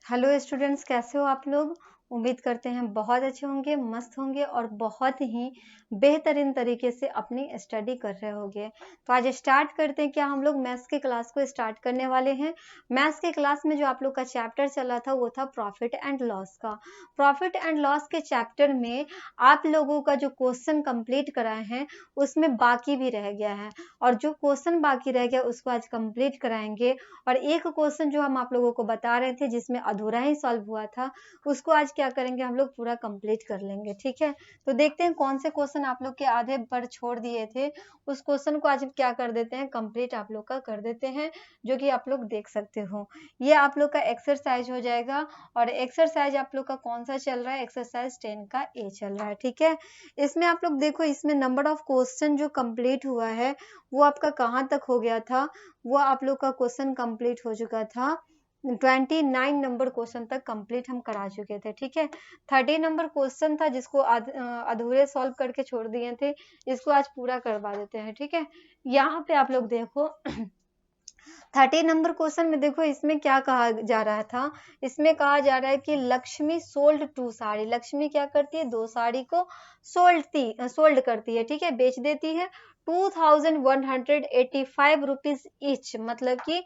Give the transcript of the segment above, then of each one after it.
Hello students, कैसे हो आप लोग। उम्मीद करते हैं बहुत अच्छे होंगे, मस्त होंगे और बहुत ही बेहतरीन तरीके से अपनी स्टडी कर रहे होंगे। तो आज स्टार्ट करते हैं। क्या हम लोग मैथ्स की क्लास को स्टार्ट करने वाले हैं। मैथ्स की क्लास में जो आप लोग का चैप्टर चला था वो था प्रॉफिट एंड लॉस का। प्रॉफिट एंड लॉस के चैप्टर में आप लोगों का जो क्वेश्चन कंप्लीट कराए हैं उसमें बाकी भी रह गया है, और जो क्वेश्चन बाकी रह गया उसको आज कंप्लीट कराएंगे। और एक क्वेश्चन जो हम आप लोगों को बता रहे थे जिसमें अधूरा ही सॉल्व हुआ था, उसको आज क्या करेंगे, हम लोग पूरा कंप्लीट कर लेंगे। ठीक है, तो देखते हैं कौन से क्वेश्चन आप लोग के आधे पर छोड़ दिए थे, उस क्वेश्चन को आज क्या कर देते हैं, कंप्लीट आप लोग का कर देते हैं, जो कि आप लोग देख सकते हो। ये आप लोग का एक्सरसाइज हो जाएगा। और एक्सरसाइज आप लोग का कौन सा चल रहा है, एक्सरसाइज 10 का ए चल रहा है। ठीक है, इसमें आप लोग देखो, इसमें नंबर ऑफ क्वेश्चन जो कंप्लीट हुआ है वो आपका कहाँ तक हो गया था। वो आप लोग का क्वेश्चन कंप्लीट हो चुका था 29 नंबर क्वेश्चन तक कंप्लीट हम करा चुके थे। ठीक है, 30 नंबर क्वेश्चन था जिसको अधूरे सॉल्व करके छोड़ दिए थे, इसको आज पूरा करवा देते हैं। ठीक है, यहाँ पे आप लोग देखो 30 नंबर क्वेश्चन में देखो, इसमें क्या कहा जा रहा था। इसमें कहा जा रहा है कि लक्ष्मी सोल्ड 2 साड़ी। लक्ष्मी क्या करती है, 2 साड़ी को सोल्ड करती है। ठीक है, बेच देती है 2185 रुपीज ईच, मतलब कि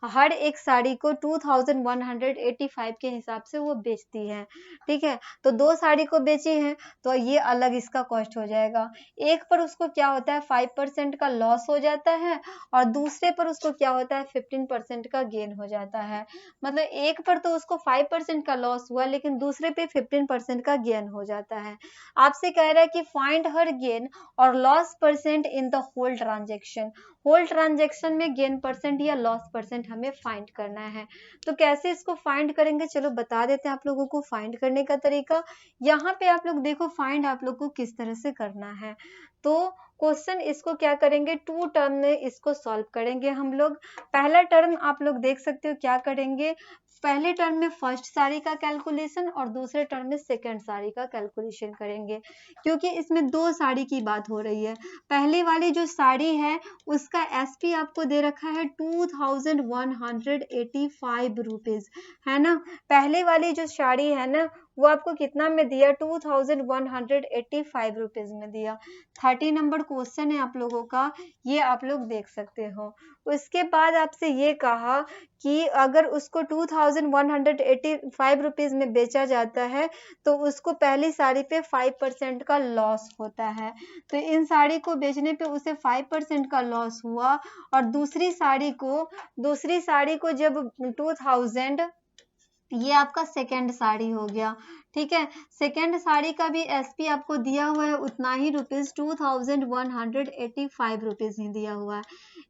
हर एक साड़ी को 2185 के हिसाब से वो बेचती है। ठीक है, तो 2 साड़ी को बेची है तो ये अलग इसका कॉस्ट हो जाएगा। एक पर उसको क्या होता है, 5% का लॉस हो जाता है, और दूसरे पर उसको क्या होता है, 15% का गेन हो जाता है। मतलब एक पर तो उसको 5% का लॉस हुआ, लेकिन दूसरे पे 15% का गेन हो जाता है। आपसे कह रहा है कि फाइंड हर गेन और loss percent in the whole transaction. Whole transaction में गेन परसेंट या लॉस परसेंट हमें फाइंड करना है। तो कैसे इसको फाइंड करेंगे, चलो बता देते हैं आप लोगों को फाइंड करने का तरीका। यहाँ पे आप लोग देखो, फाइंड आप लोग को किस तरह से करना है। तो क्वेश्चन इसको क्या करेंगे, 2 टर्म में इसको सॉल्व करेंगे हम लोग। पहला टर्म आप लोग देख सकते हो क्या करेंगे, पहले टर्म में फर्स्ट साड़ी का कैलकुलेशन और दूसरे टर्म में सेकंड साड़ी का कैलकुलेशन करेंगे, क्योंकि इसमें 2 साड़ी की बात हो रही है। पहले वाली जो साड़ी है उसका एसपी आपको दे रखा है 2185 रुपीज, है ना। पहले वाली जो साड़ी है ना वो आपको कितना में दिया, 2185 रुपीज में दिया। 30 नंबर क्वेश्चन है आप लोगों का, ये आप लोग देख सकते हो। उसके बाद आपसे ये कहा कि अगर उसको 2185 रुपीज में बेचा जाता है तो उसको पहली साड़ी पे 5% का लॉस होता है। तो इन साड़ी को बेचने पे उसे 5% का लॉस हुआ, और दूसरी साड़ी को जब 2000, ये आपका सेकेंड साड़ी हो गया। ठीक है, सेकेंड साड़ी का भी एसपी आपको दिया हुआ है उतना ही रुपीज, 2185 रुपीज ही दिया हुआ है।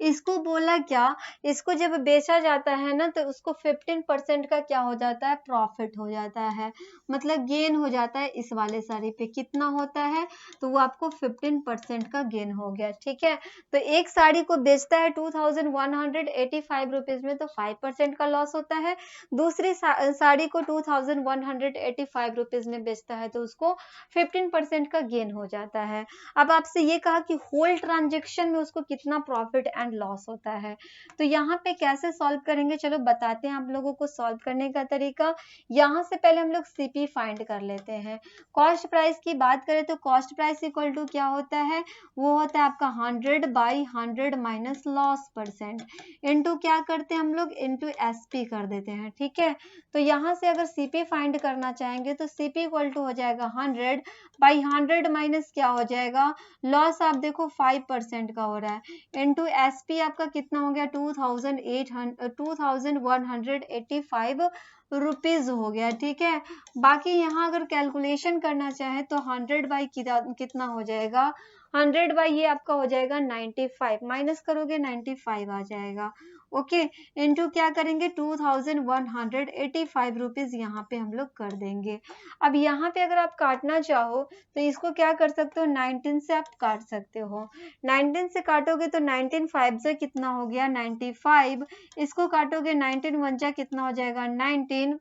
इसको बोला क्या, इसको जब बेचा जाता है ना तो उसको 15% का क्या हो जाता है, प्रॉफिट हो जाता है, मतलब गेन हो जाता है। इस वाले साड़ी पे कितना होता है, तो वो आपको 15% का गेन हो गया। ठीक है, तो एक साड़ी को बेचता है 2185 रुपीज में तो 5% का लॉस होता है। दूसरी साड़ी को 2185 रुपीज में बेचता है तो उसको 15% का गेन हो जाता है। अब आपसे ये कहा कि होल ट्रांजेक्शन में उसको कितना प्रॉफिट एंड लॉस होता है। तो यहाँ पे कैसे सॉल्व करेंगे, चलो बताते हैं आप लोगों को सॉल्व करने का तरीका। यहाँ से पहले हम लोग सीपी फाइंड कर लेते हैं। कॉस्ट प्राइस की बात करें तो कॉस्ट प्राइस इक्वल टू क्या होता है, वो होता है आपका 100/100 माइनस लॉस परसेंट, इनटू क्या करते हैं हम लोग, इनटू एसपी कर देते हैं। ठीक है, तो यहाँ से अगर सीपी फाइंड करना चाहेंगे तो सीपी इक्वल टू हो जाएगा 100/100 माइनस क्या हो जाएगा, लॉस आप देखो 5% का हो रहा है, इनटू एसपी आपका कितना हो गया, 2185 रुपीज हो गया। ठीक है, बाकी यहाँ अगर कैलकुलेशन करना चाहे तो 100 कितना हो जाएगा, 100 ये आपका हो जाएगा 95, माइनस करोगे 95 आ जाएगा। ओके, इनटू क्या करेंगे, 2185 रुपीज यहाँ पे हम लोग कर देंगे। अब यहाँ पे अगर आप काटना चाहो तो इसको क्या कर सकते हो, 19 से आप काट सकते हो। 19 से काटोगे तो 19 5 से कितना हो गया, 95, इसको काटोगे 19 1 जा कितना हो जाएगा, 19।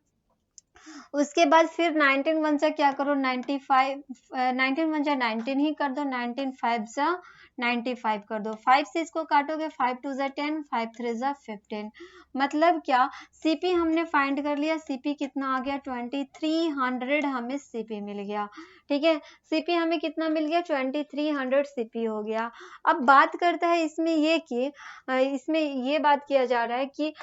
उसके बाद फिर 19 1 जा क्या करो, 95, 19 1 जा 19 ही कर दो, 19 5 जा 95 कर दो। 5 से इसको काटोगे, 5 2 ज़ा 10, 5 3 ज़ा 15। मतलब क्या, सीपी हमने फाइंड कर लिया। सीपी कितना आ गया, 2300 हमें सीपी मिल गया। ठीक है, सीपी हमें कितना मिल गया, 2300 सीपी हो गया। अब बात करता है इसमें ये कि इसमें ये बात किया जा रहा है कि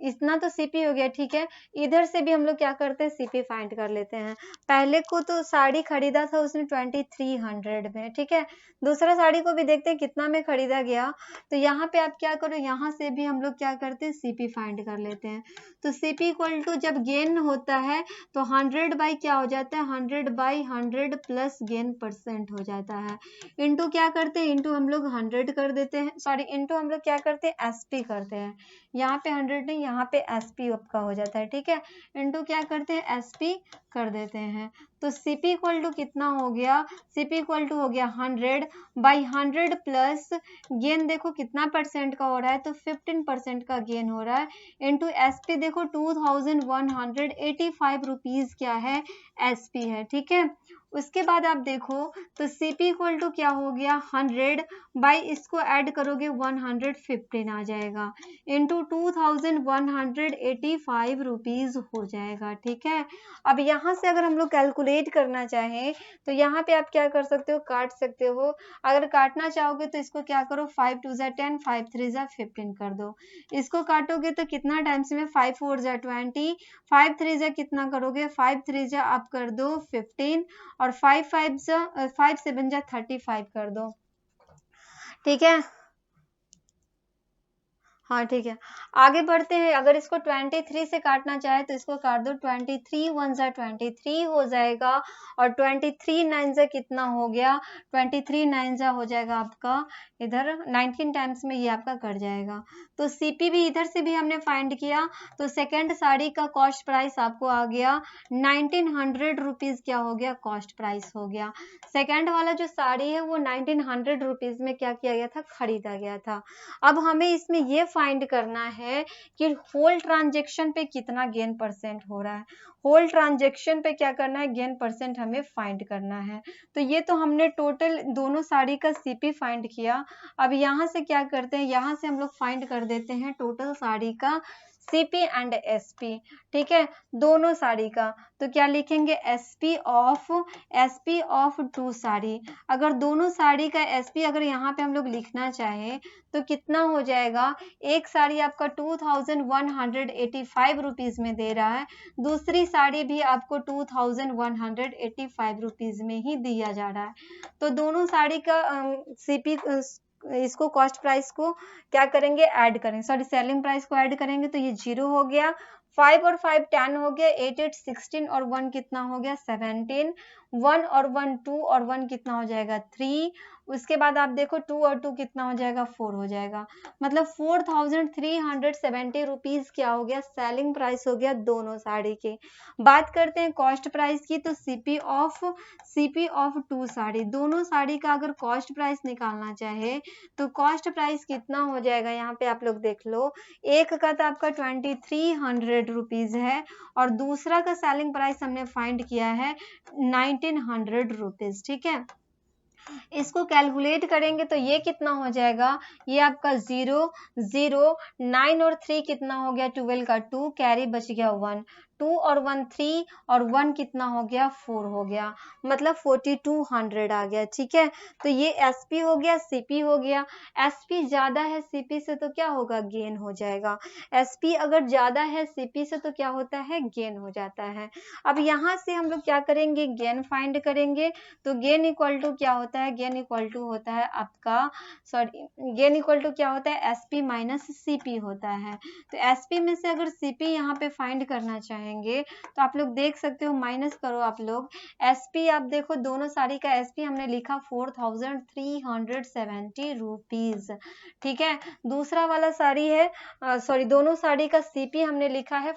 इतना तो सीपी हो गया, ठीक है, इधर से भी हम लोग क्या करते हैं, सीपी फाइंड कर लेते हैं। पहले को तो साड़ी खरीदा था उसने 2300 में, ठीक है, दूसरा साड़ी को भी देखते हैं कितना में खरीदा गया। तो यहाँ पे आप क्या करो, यहाँ से भी हम लोग क्या करते हैं, सीपी फाइंड कर लेते हैं। तो सीपी इक्वल टू जब गेन होता है तो 100 बाई क्या हो जाता है, 100 बाई 100 प्लस गेन % हो जाता है। इंटू क्या करते हैं, इंटू हम लोग 100 कर देते हैं, सॉरी इंटू हम लोग क्या करते हैं, एसपी करते हैं। यहाँ पे 100 नहीं, यहाँ पे एसपी आपका हो जाता है। ठीक है, इंटू क्या करते हैं, एसपी कर देते हैं। तो सीपी इक्वल टू कितना हो गया, सीपी इक्वल टू हो गया 100 बाई 100 प्लस गेन देखो कितना % का हो रहा है, तो 15% का गेन हो रहा है, इंटू एसपी देखो 2185 रुपीज क्या है, एसपी है। ठीक है, उसके बाद आप देखो तो सीपी इक्वल टू क्या हो गया, 100 बाई इसको ऐड करोगे 115 आ जाएगा, इंटू 2185 रुपीज हो जाएगा। ठीक है, अब यहाँ से अगर हम लोग कैलकुलेट करना चाहें तो यहाँ पे आप क्या कर सकते हो, काट सकते हो। अगर काटना चाहोगे तो इसको क्या करो, 5 2 ज़ा 10, 5 3 ज़ा 15 कर दो। इसको काटोगे तो कितना टाइम्स में, 5 4 ज़ा 20, 5 3 ज़ा कितना करोगे, 5 3 ज़ा आप कर दो 15, और 5 5 7 ज़ा 35 कर दो। ठीक है, हाँ ठीक है, आगे बढ़ते हैं। अगर इसको 23 से काटना चाहे तो इसको काट दो, 23 1 ज़ा 23 हो जाएगा, और 23 9 ज़ा कितना हो गया, 23 9 ज़ा हो जाएगा आपका इधर 19 टाइम्स में ये आपका कट जाएगा। तो सीपी भी इधर से भी हमने फाइंड किया, तो सेकेंड साड़ी का कॉस्ट प्राइस आपको आ गया 1900 रुपीज, क्या हो गया, कॉस्ट प्राइस हो गया। सेकेंड वाला जो साड़ी है वो 1900 रुपीज में क्या किया गया था, खरीदा गया था। अब हमें इसमें ये फाइंड करना है कि होल ट्रांजेक्शन पे कितना गेन % हो रहा है। होल ट्रांजेक्शन पे क्या करना है, गेन % हमें फाइंड करना है। तो ये तो हमने टोटल दोनों साड़ी का सीपी फाइंड किया। अब यहाँ से क्या करते हैं, यहाँ से हम लोग फाइंड कर देते हैं टोटल साड़ी का सीपी एंड एसपी। ठीक है, दोनों साड़ी का। तो क्या लिखेंगे, एसपी ऑफ 2 साड़ी। अगर दोनों साड़ी का एसपी अगर यहाँ पे हम लोग लिखना चाहे तो कितना हो जाएगा, एक साड़ी आपका 2185 रुपीज में दे रहा है, दूसरी साड़ी भी आपको 2185 रुपीज में ही दिया जा रहा है। तो दोनों साड़ी का सीपी इसको कॉस्ट प्राइस को क्या करेंगे, ऐड करेंगे, सॉरी सेलिंग प्राइस को ऐड करेंगे, तो ये 0 हो गया, 5 और 5 10 हो गया, 8 8 16, और 1 कितना हो गया, 17, 1 और 1 2, और 1 कितना हो जाएगा, 3। उसके बाद आप देखो 2 और 2 कितना हो जाएगा, 4 हो जाएगा। मतलब 4370 रुपीज क्या हो गया, सेलिंग प्राइस हो गया दोनों साड़ी की। बात करते हैं कॉस्ट प्राइस की, तो सीपी ऑफ 2 साड़ी, दोनों साड़ी का अगर कॉस्ट प्राइस निकालना चाहे तो कॉस्ट प्राइस कितना हो जाएगा, यहाँ पे आप लोग देख लो, एक का तो आपका 2300 रुपीज है, और दूसरा का सेलिंग प्राइस हमने फाइंड किया है 1900 रुपीज। ठीक है, इसको कैलकुलेट करेंगे तो ये कितना हो जाएगा, ये आपका 0 0 9 और 3 कितना हो गया, 12 का 2 कैरी बच गया 1, 2 और 1 3, और 1 कितना हो गया, 4 हो गया, मतलब 4200 आ गया। ठीक है, तो ये एसपी हो गया, सीपी हो गया। एसपी ज्यादा है सीपी से तो क्या होगा, गेन हो जाएगा। एसपी अगर ज्यादा है सीपी से तो क्या होता है, गेन हो जाता है। अब यहाँ से हम लोग क्या करेंगे, गेन फाइंड करेंगे। तो गेन इक्वल टू क्या होता है, गेन इक्वल टू होता है आपका, सॉरी गेन इक्वल टू क्या होता है, एसपी माइनस सीपी होता है। तो एसपी में से अगर सीपी यहाँ पे फाइंड करना चाहेंगे तो आप लोग देख सकते हो, माइनस करो आप लोग, एसपी आप देखो दोनों साड़ी का एसपी हमने लिखा 4370 रुपीज। ठीक है, दूसरा वाला साड़ी है, सॉरी दोनों साड़ी का सीपी हमने लिखा है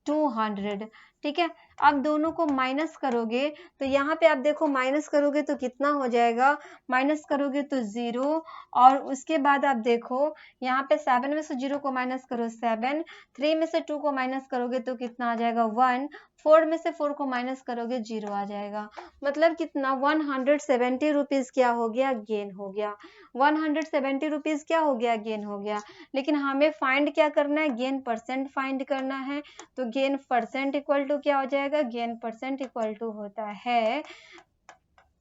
200, ठीक है। अब दोनों को माइनस करोगे तो यहाँ पे आप देखो माइनस करोगे तो कितना हो जाएगा, माइनस करोगे तो 0, और उसके बाद आप देखो यहाँ पे 7 में से 0 को माइनस करो 7, 3 में से 2 को माइनस करोगे तो कितना आ जाएगा 1, 4 में से 4 को माइनस करोगे 0 आ जाएगा। मतलब कितना 170 रुपीज क्या हो गया, गेन हो गया। 170 रुपीज क्या हो गया, गेन हो गया। लेकिन हमें फाइंड क्या करना है, गेन परसेंट फाइंड करना है। तो गेन परसेंट इक्वल टू क्या हो जाएगा, गेन परसेंट इक्वल टू होता है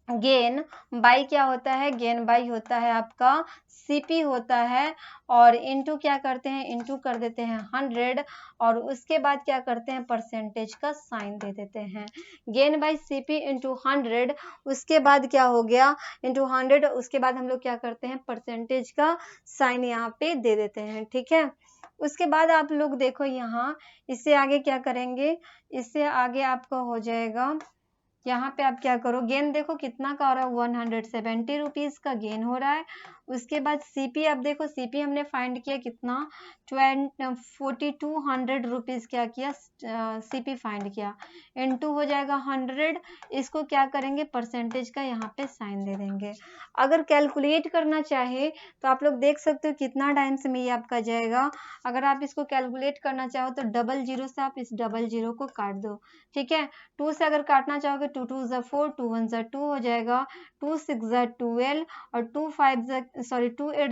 गेन बाई क्या होता है, गेन बाई होता है आपका सीपी होता है, और इनटू क्या करते हैं, इनटू कर देते हैं 100, और उसके बाद क्या करते हैं, परसेंटेज का साइन दे देते हैं। गेन बाई सीपी इंटू 100, उसके बाद क्या हो गया, इंटू 100, उसके बाद हम लोग क्या करते हैं, परसेंटेज का साइन यहाँ पे दे देते हैं, ठीक है। उसके बाद आप लोग देखो यहाँ, इससे आगे क्या करेंगे, इससे आगे आपका हो जाएगा, यहाँ पे आप क्या करो, गेन देखो कितना का हो रहा है, 170 रुपीज का गेन हो रहा है। उसके बाद सीपी आप देखो, सीपी हमने फाइंड किया कितना, 4200 रुपीज क्या किया, सीपी फाइंड किया, इनटू हो जाएगा 100, इसको क्या करेंगे, परसेंटेज का यहाँ पे साइन दे देंगे। अगर कैलकुलेट करना चाहे तो आप लोग देख सकते हो कितना टाइम्स में ये आपका जाएगा। अगर आप इसको कैलकुलेट करना चाहो तो 00 से आप इस 00 को काट दो, ठीक है। 2 से अगर काटना चाहोगे, 2 2 ज़ा 4, 2 1 ज़ा 2 हो जाएगा, 2 6 ज़ा 12, और 2 8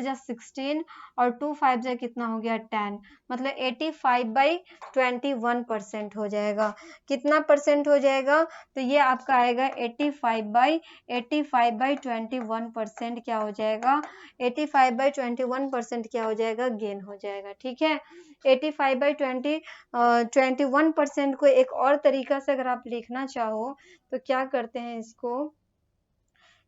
ज़ा 16, और 2 5 ज़ा कितना हो गया 10, मतलब 85/21% हो जाएगा। कितना परसेंट हो जाएगा, तो ये आपका आएगा 85/21% क्या हो जाएगा, 85/21% क्या हो जाएगा, गेन हो जाएगा, ठीक है। 85/21% को एक और तरीका से अगर आप लिखना चाहो तो क्या करते हैं, इसको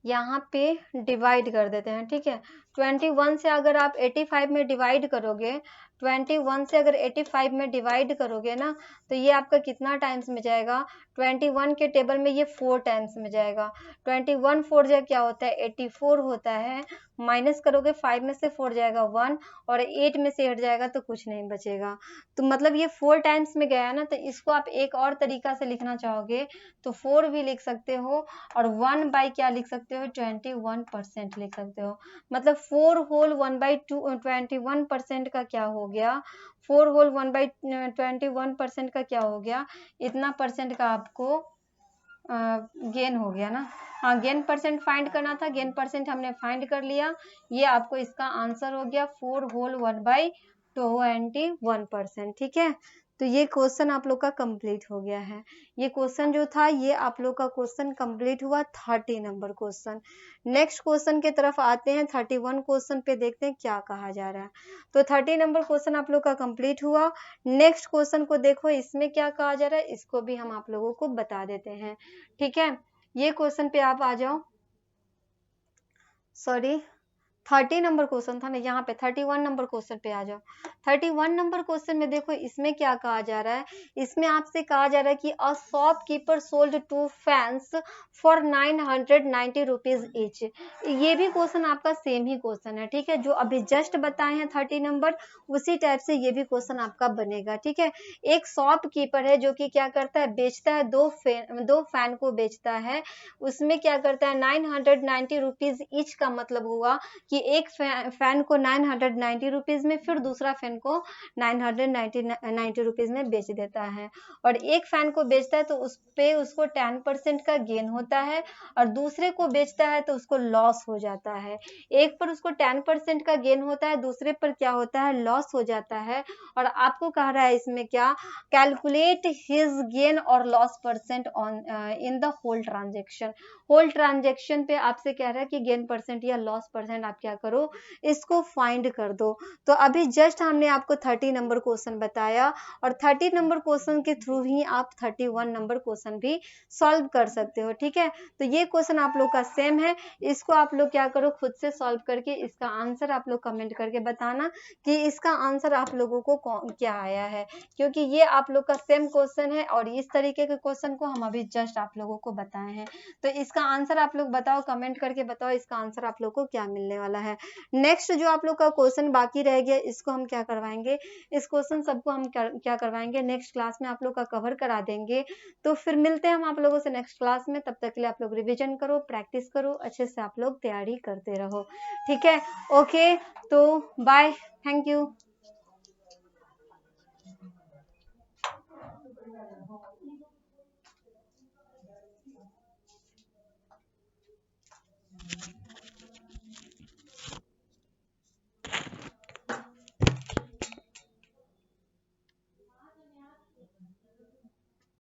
यहाँ पे डिवाइड कर देते हैं, ठीक है। 21 से अगर आप 85 में डिवाइड करोगे, 21 से अगर 85 में डिवाइड करोगे ना, तो ये आपका कितना टाइम्स में जाएगा, 21 के टेबल में ये 4 टाइम्स में जाएगा। 21 4 जा क्या होता है, 84 होता है, माइनस करोगे 5 में से 4 जाएगा 1, और 8 में से हट जाएगा तो कुछ नहीं बचेगा। तो मतलब ये 4 टाइम्स में गया ना, तो इसको आप एक और तरीका से लिखना चाहोगे तो 4 भी लिख सकते हो, और 1 बाई क्या लिख सकते हो, 21% लिख सकते हो। मतलब 4 होल 1/21% का क्या हो गया, 4 होल 1/21% का क्या हो गया, इतना परसेंट का आपको गेन हो गया ना। हाँ, गेन परसेंट फाइंड करना था, गेन परसेंट हमने फाइंड कर लिया, ये आपको इसका आंसर हो गया 4 होल 1/21%, ठीक है। तो ये क्वेश्चन आप लोग का कंप्लीट हो गया है। ये क्वेश्चन जो था ये आप लोग का क्वेश्चन कंप्लीट हुआ, 30 नंबर क्वेश्चन। नेक्स्ट क्वेश्चन की तरफ आते हैं, 31 क्वेश्चन पे देखते हैं क्या कहा जा रहा है। तो 30 नंबर क्वेश्चन आप लोग का कंप्लीट हुआ। नेक्स्ट क्वेश्चन को देखो, इसमें क्या कहा जा रहा है, इसको भी हम आप लोगों को बता देते हैं, ठीक है। ये क्वेश्चन पे आप आ जाओ, सॉरी 30 नंबर क्वेश्चन था ना, यहाँ पे 31 नंबर क्वेश्चन पे आ जाओ। 31 नंबर क्वेश्चन में देखो, इसमें क्या कहा जा रहा है, इसमें आपसे कहा जा रहा है कि a shopkeeper sold 2 fans for 990 rupees each. ये भी क्वेश्चन आपका सेम ही क्वेश्चन है, ठीक है, जो अभी जस्ट बताए हैं 30 नंबर, उसी टाइप से ये भी क्वेश्चन आपका बनेगा, ठीक है। एक शॉपकीपर है जो कि क्या करता है, बेचता है, दो फैन को बेचता है, उसमें क्या करता है 990 रुपीज ईच का मतलब हुआ कि एक फैन को 990 रुपीज में, फिर दूसरा फैन को 990 रुपीज में बेच देता है, और एक फैन को बेचता है तो उस पे उसको 10% का गेन होता है, और दूसरे को बेचता है तो उसको लॉस हो जाता है। एक पर उसको 10% का गेन होता है, दूसरे पर क्या होता है, लॉस हो जाता है। और आपको कह रहा है इसमें क्या, कैलकुलेट हिज गेन और loss percent on in the whole transaction. Whole transaction पे आपसे कह रहा है कि गेन परसेंट या लॉस परसेंट आप क्या करो, इसको फाइंड कर दो। तो अभी जस्ट हमने आपको 30 नंबर क्वेश्चन बताया, और 30 नंबर क्वेश्चन के थ्रू ही आप 31 नंबर क्वेश्चन भी सॉल्व कर सकते हो, ठीक है। तो ये क्वेश्चन आप लोग का सेम है, इसको आप लोग क्या करो, खुद से सॉल्व करके इसका आंसर आप लोग कमेंट करके बताना कि इसका आंसर आप लोगों को क्या आया है, क्योंकि ये आप लोग का सेम क्वेश्चन है, और इस तरीके के क्वेश्चन को हम अभी जस्ट आप लोगों को बताए हैं। तो इसका आंसर आप लोग बताओ, कमेंट करके बताओ इसका आंसर आप लोग को क्या मिलने वाला वाला है। नेक्स्ट जो आप लोग का क्वेश्चन बाकी रह गया, इसको हम क्या करवाएंगे, इस क्वेश्चन सबको हम क्या करवाएंगे, नेक्स्ट क्लास में आप लोग का कवर करा देंगे। तो फिर मिलते हैं हम आप लोगों से नेक्स्ट क्लास में। तब तक के लिए आप लोग रिविजन करो, प्रैक्टिस करो, अच्छे से आप लोग तैयारी करते रहो। ठीक है, ओके, तो बाय, थैंक यू।